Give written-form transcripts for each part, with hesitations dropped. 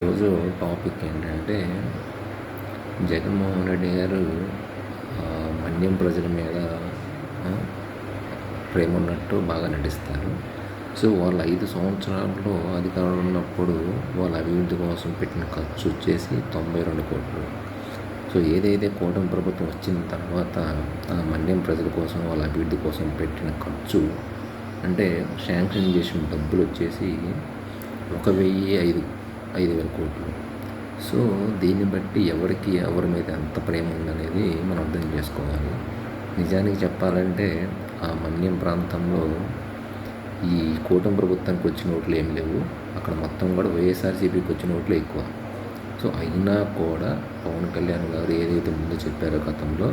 ఈరోజు టాపిక్ ఏంటంటే జగన్మోహన్ రెడ్డి గారు మన్యం ప్రజల మీద ఆ, ప్రేమ ఉన్నట్టు బాగా నటిస్తారు. సో వాళ్ళు 5 సంవత్సరాల్లో అధికారంలో ఉన్నప్పుడు వాళ్ళ అభివృద్ధి కోసం పెట్టిన ఖర్చు వచ్చేసి 92 కోట్లు. సో ఏదైతే కూటమి ప్రభుత్వం వచ్చిన తర్వాత మన్యం ప్రజల కోసం వాళ్ళ అభివృద్ధి కోసం పెట్టిన ఖర్చు అంటే శాంక్షన్ చేసిన డబ్బులు వచ్చేసి 1,005 కోట్లు. సో దీన్ని బట్టి ఎవరి మీద ఎంత ప్రేమ ఉందనేది మనం అర్థం చేసుకోవాలి. నిజానికి చెప్పాలంటే ఆ మన్యం ప్రాంతంలో ఈ కూటమి ప్రభుత్వానికి వచ్చిన ఓట్లు ఏం లేవు. అక్కడ మొత్తం కూడా వైఎస్ఆర్సీపీకి వచ్చిన ఓట్లు ఎక్కువ. సో అయినా కూడా పవన్ కళ్యాణ్ గారు ఏదైతే ముందు చెప్పారో గతంలో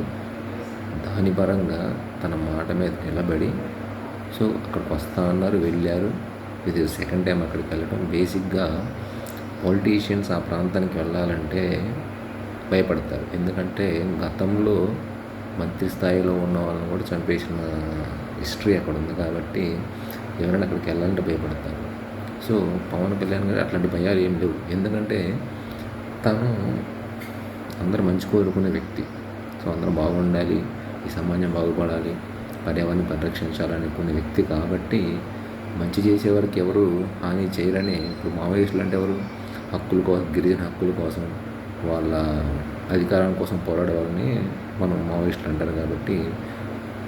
దాని పరంగా తన మాట మీద నిలబడి సో అక్కడికి వస్తా అన్నారు, వెళ్ళారు. ఇది సెకండ్ టైం అక్కడికి వెళ్ళడం. బేసిక్గా పొలిటీషియన్స్ ఆ ప్రాంతానికి వెళ్ళాలంటే భయపడతారు. ఎందుకంటే గతంలో మంత్రి స్థాయిలో ఉన్న వాళ్ళని కూడా చంపేసిన హిస్టరీ అక్కడ ఉంది కాబట్టి ఎవరైనా అక్కడికి వెళ్ళాలంటే భయపడతారు. సో పవన్ కళ్యాణ్ గారు అట్లాంటి భయాలు ఏం లేవు. ఎందుకంటే తను అందరూ మంచి కోరుకునే వ్యక్తి. సో అందరూ బాగుండాలి, ఈ సమాజం బాగుపడాలి, పర్యావరణం పరిరక్షించాలనుకునే వ్యక్తి కాబట్టి మంచి చేసేవారికి ఎవరు హాని చేయరని. ఇప్పుడు మావోయిస్టులు అంటే ఎవరు? హక్కుల కోసం, గిరిజన హక్కుల కోసం, వాళ్ళ అధికారం కోసం పోరాడే వాళ్ళని మనం మావోయిస్టులు అంటారు. కాబట్టి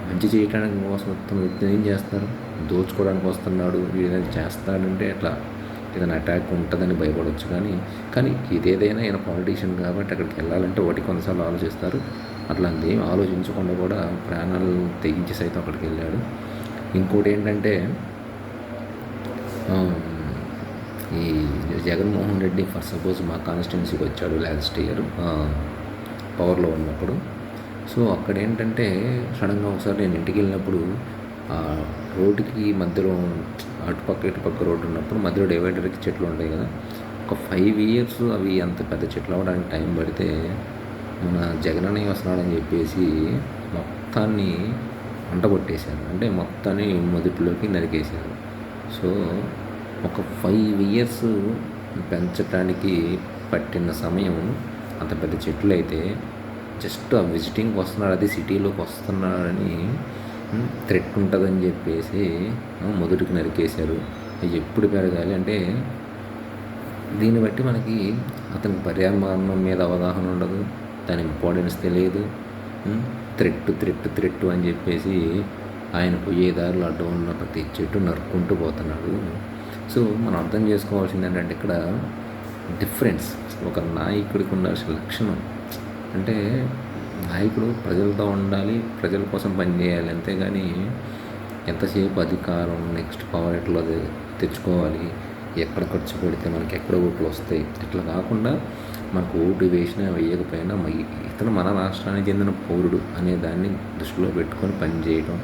మంచి చేయడానికి కోసం వస్తున్న వ్యక్తిని ఏం చేస్తారు? దోచుకోవడానికి వస్తున్నాడు, ఏదైనా చేస్తాడంటే అట్లా ఏదైనా అటాక్ ఉంటుందని భయపడవచ్చు. కానీ ఇదేదైనా ఈయన పాలిటీషియన్ కాబట్టి అక్కడికి వెళ్ళాలంటే ఒకటి కొన్నిసార్లు ఆలోచిస్తారు. అట్లాంటి ఏం ఆలోచించకుండా కూడా ప్రాణాలు తెగించి సైతం అక్కడికి వెళ్ళాడు. ఇంకోటి ఏంటంటే ఈ జగన్మోహన్ రెడ్డి ఫర్ సపోజ్ మా కాన్స్టిట్యున్సీకి వచ్చాడు లాస్ట్ ఇయర్ పవర్లో ఉన్నప్పుడు. సో అక్కడ ఏంటంటే సడన్గా ఒకసారి నేను ఇంటికి వెళ్ళినప్పుడు రోడ్డుకి మధ్యలో అటుపక్క ఇటుపక్క రోడ్డు ఉన్నప్పుడు మధ్యలో డివైడర్కి చెట్లు ఉంటాయి కదా, ఒక 5 years అవి అంత పెద్ద చెట్లు అవ్వడానికి టైం పడితే మన జగనన్నయ్య వస్తున్నాడని చెప్పేసి మొత్తాన్ని అంటగొట్టేశారు. అంటే మొత్తాన్ని మొదటిలోకి నరికేశారు. సో ఒక 5 years పెంచడానికి పట్టిన సమయం అంత పెద్ద చెట్లు అయితే జస్ట్ ఆ విజిటింగ్కి వస్తున్నాడు, అది సిటీలోకి వస్తున్నాడని థ్రెట్ ఉంటుందని చెప్పేసి మొదటికి నరికేశారు. అవి ఎప్పుడు పెరగాలి అంటే దీన్ని బట్టి మనకి అతనికి పర్యావరణం మీద అవగాహన ఉండదు, దాని ఇంపార్టెన్స్ తెలియదు. థ్రెట్ అని చెప్పేసి ఆయన పోయే దారిలో అడ్డు ఉన్న ప్రతి చెట్టు నరుక్కుంటూ పోతున్నాడు. సో మనం అర్థం చేసుకోవాల్సింది ఏంటంటే ఇక్కడ డిఫరెన్స్ ఒక నాయకుడికి ఉండాల్సిన లక్షణం అంటే నాయకుడు ప్రజలతో ఉండాలి, ప్రజల కోసం పనిచేయాలి. అంతేగాని ఎంతసేపు అధికారం నెక్స్ట్ పవర్ ఎట్లా తెచ్చుకోవాలి, ఎక్కడ ఖర్చు పెడితే మనకి ఎక్కడ ఓట్లు వస్తాయి ఇట్లా కాకుండా మనకు ఓటు వేసినా వేయకపోయినా ఇతను మన రాష్ట్రానికి చెందిన పౌరుడు అనే దాన్ని దృష్టిలో పెట్టుకొని పనిచేయడం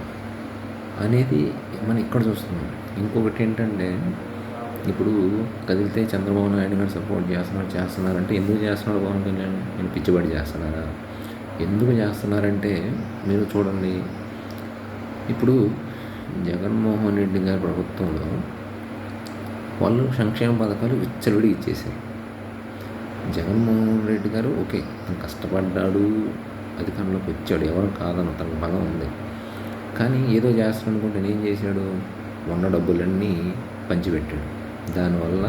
అనేది మనం ఇక్కడ చూస్తున్నాం. ఇంకొకటి ఏంటంటే ఇప్పుడు కదిలితే చంద్రబాబు నాయుడు గారు సపోర్ట్ చేస్తున్నారంటే ఎందుకు చేస్తున్నాడు పవన్ కళ్యాణ్? నేను పిచ్చిబడి చేస్తున్నారా? ఎందుకు చేస్తున్నారంటే మీరు చూడండి, ఇప్పుడు జగన్మోహన్ రెడ్డి గారి ప్రభుత్వంలో వాళ్ళు సంక్షేమ పథకాలు విచ్చలవిడి ఇచ్చేసారు. జగన్మోహన్ రెడ్డి గారు ఓకే తను కష్టపడ్డాడు, అధికారంలోకి వచ్చాడు, ఎవరు కాదన్న తనకు బలం ఉంది. కానీ ఏదో చేస్తాడు అనుకుంటే ఏం చేశాడు? ఉన్న డబ్బులన్నీ పంచిపెట్టాడు. దానివల్ల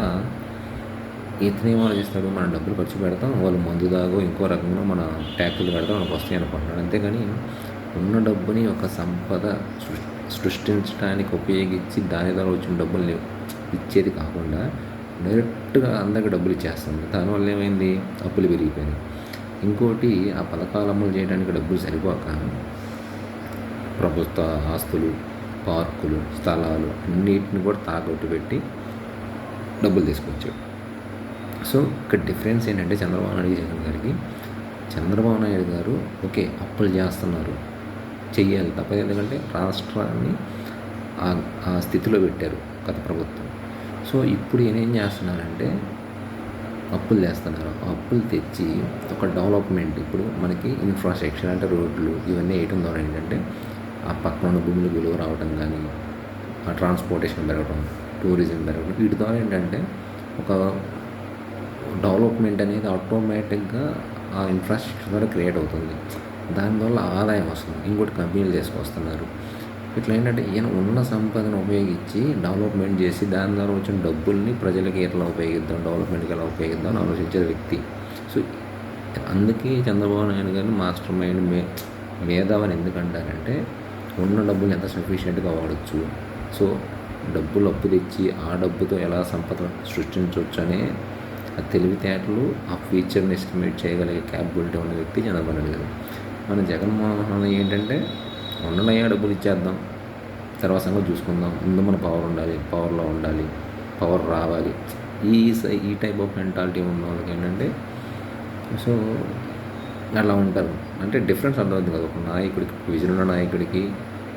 ఇతనేం ఆలోచిస్తాడు? మన డబ్బులు ఖర్చు పెడతాం, వాళ్ళు మందు దాగో ఇంకో రకంగా మన ట్యాక్సులు కడతాం, మనకు వస్తాయి అనుకుంటున్నాడు. అంతేగాని ఉన్న డబ్బుని ఒక సంపద సృష్టించడానికి ఉపయోగించి దాని ద్వారా వచ్చిన డబ్బుల్ని ఇచ్చేది కాకుండా డైరెక్ట్గా అందరికి డబ్బులు ఇచ్చేస్తుంది. దానివల్ల ఏమైంది? అప్పులు పెరిగిపోయినాయి. ఇంకోటి ఆ పథకాలు అమలు చేయడానికి డబ్బులు సరిపోక ప్రభుత్వ ఆస్తులు, పార్కులు, స్థలాలు అన్నిటిని కూడా తాకట్టు పెట్టి డబ్బులు తీసుకొచ్చాడు. సో ఇక్కడ డిఫరెన్స్ ఏంటంటే చంద్రబాబు నాయుడు జగన్ గారికి, చంద్రబాబు నాయుడు గారు ఓకే అప్పులు చేస్తున్నారు, చెయ్యాలి తప్పదు. ఎందుకంటే రాష్ట్రాన్ని ఆ స్థితిలో పెట్టారు గత ప్రభుత్వం. సో ఇప్పుడు ఏం చేస్తున్నారంటే అప్పులు చేస్తున్నారు. అప్పులు తెచ్చి ఒక డెవలప్మెంట్, ఇప్పుడు మనకి ఇన్ఫ్రాస్ట్రక్చర్ అంటే రోడ్లు ఇవన్నీ వేయటం ద్వారా ఏంటంటే ఆ పక్కన ఉన్న భూములు విలువ రావడం కానీ, ఆ ట్రాన్స్పోర్టేషన్ పెరగడం, టూరిజం పెరగడం, వీటి ద్వారా ఏంటంటే ఒక డెవలప్మెంట్ అనేది ఆటోమేటిక్గా ఆ ఇన్ఫ్రాస్ట్రక్చర్ ద్వారా క్రియేట్ అవుతుంది. దానివల్ల ఆదాయం వస్తుంది. ఇంకోటి కంపెనీలు తీసుకొస్తున్నారు. ఇట్లా ఏంటంటే ఈయన ఉన్న సంపదను ఉపయోగించి డెవలప్మెంట్ చేసి దాని ద్వారా వచ్చిన డబ్బుల్ని ప్రజలకి ఎట్లా ఉపయోగిద్దాం, డెవలప్మెంట్కి ఎలా ఉపయోగిద్దాం అని ఆలోచించే వ్యక్తి. సో అందుకే చంద్రబాబు నాయుడు గారిని మాస్టర్ మైండ్ మేధావని ఎందుకంటారంటే ఉన్న డబ్బులు ఎంత సఫిషియెంట్గా వాడచ్చు. సో డబ్బులు అప్పు తెచ్చి ఆ డబ్బుతో ఎలా సంపద సృష్టించవచ్చు అనే ఆ తెలివితేటలు, ఆ ఫ్యూచర్ని ఎస్టిమేట్ చేయగలిగే క్యాపబిలిటీ ఉన్న వ్యక్తి చంద్రబాబు నాయుడు గారు. మన జగన్మోహన్ ఏంటంటే ఉన్ననయ్యా డబ్బులు ఇచ్చేద్దాం, తర్వాత సంగతి చూసుకుందాం, ముందు మన పవర్ ఉండాలి, పవర్లో ఉండాలి, పవర్ రావాలి. ఈ టైప్ ఆఫ్ మెంటాలిటీ ఉన్న వాళ్ళకి ఏంటంటే సో అలా ఉంటారు. అంటే డిఫరెన్స్ అర్థమవుతుంది కదా, ఒక నాయకుడికి, విజన్ ఉన్న నాయకుడికి,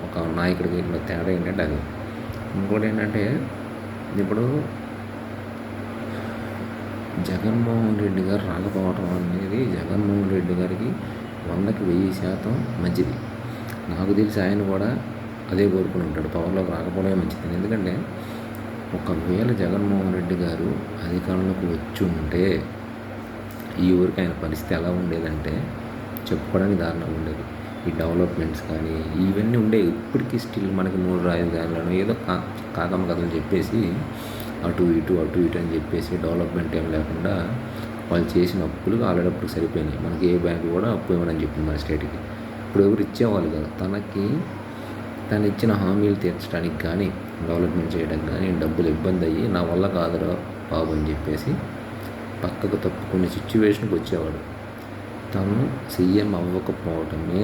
ఒక నాయకుడికి ఇట్లా తేడా ఏంటంటే అది. ఇంకోటి ఏంటంటే ఇప్పుడు జగన్మోహన్ రెడ్డి గారు రాకపోవటం అనేది జగన్మోహన్ రెడ్డి గారికి 100కి 1000% మంచిది. నాకు తెలిసి ఆయన కూడా అదే కోరుకుని ఉంటాడు, పవర్లోకి రాకపోవడమే మంచిది. ఎందుకంటే ఒకవేళ జగన్మోహన్ రెడ్డి గారు అధికారంలోకి వచ్చి ఉంటే ఈ ఊరికి ఆయన పరిస్థితి ఎలా ఉండేదంటే చెప్పుకోవడానికి దారుణంగా ఉండేది. ఈ డెవలప్మెంట్స్ కానీ ఇవన్నీ ఉండేవి. ఇప్పటికీ స్టిల్ మనకి 3 రాజధానులను ఏదో కాకమ్మ కథలు చెప్పేసి అటు ఇటు అని చెప్పేసి డెవలప్మెంట్ ఏం లేకుండా వాళ్ళు చేసిన అప్పులు ఆల్రెడీ అప్పులకు సరిపోయినాయి. మనకి ఏ బ్యాంకు కూడా అప్పు ఇవ్వనని చెప్పింది మన స్టేట్కి. ఇప్పుడు ఎవరు ఇచ్చేవాళ్ళు కదా, తను ఇచ్చిన హామీలు తీర్చడానికి కానీ డెవలప్మెంట్ చేయడానికి కానీ డబ్బులు ఇబ్బంది అయ్యి నా వల్ల కాదురా బాబు అని చెప్పేసి పక్కకు తప్పుకునే సిచ్యువేషన్కి వచ్చేవాడు. తను సీఎం అవ్వకపోవటమే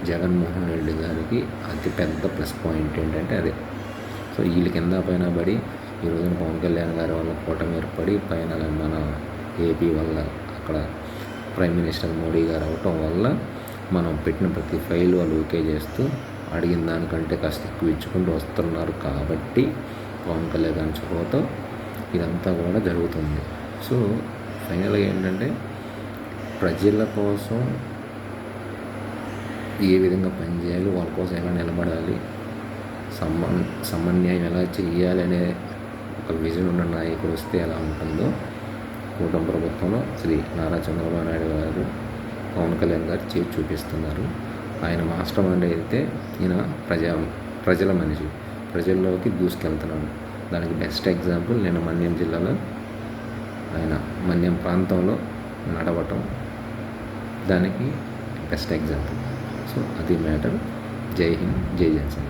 జగన్మోహన్ రెడ్డి గారికి అతిపెద్ద ప్లస్ పాయింట్ ఏంటంటే అదే. సో వీళ్ళ కింద పైన పడి ఈ రోజున పవన్ కళ్యాణ్ గారి వల్ల కూటమి ఏర్పడి పైన మన ఏపీ వల్ల అక్కడ ప్రైమ్ మినిస్టర్ మోడీ గారు అవటం వల్ల మనం పెట్టిన ప్రతి ఫైల్ వాళ్ళు ఓకే చేస్తూ అడిగిన దానికంటే కాస్త ఎక్కువ ఇచ్చుకుంటూ వస్తున్నారు. కాబట్టి పవన్ కళ్యాణ్ చొరవతో ఇదంతా కూడా జరుగుతుంది. సో ఫైనల్గా ఏంటంటే ప్రజల కోసం ఏ విధంగా పనిచేయాలి, వాళ్ళ కోసం ఎలా నిలబడాలి, సమన్యాయం ఎలా చేయాలి అనే ఒక విజన్ ఉన్న నాయకుడు వస్తే ఎలా ఉంటుందో కూటమి ప్రభుత్వంలో శ్రీ నారా చంద్రబాబు నాయుడు గారు, పవన్ కళ్యాణ్ గారు చేసి చూపిస్తున్నారు. ఆయన మాస్టర్ మైండ్ అయితే ఈయన ప్రజల మనిషి, ప్రజల్లోకి దూసుకెళ్తున్నాడు. దానికి బెస్ట్ ఎగ్జాంపుల్ నేను మన్యం జిల్లాలో ఆయన మన్యం ప్రాంతంలో నడవటం దానికి బెస్ట్ ఎగ్జాంపుల్. సో అది మ్యాటర్. జై హింద్, జై జనసేన.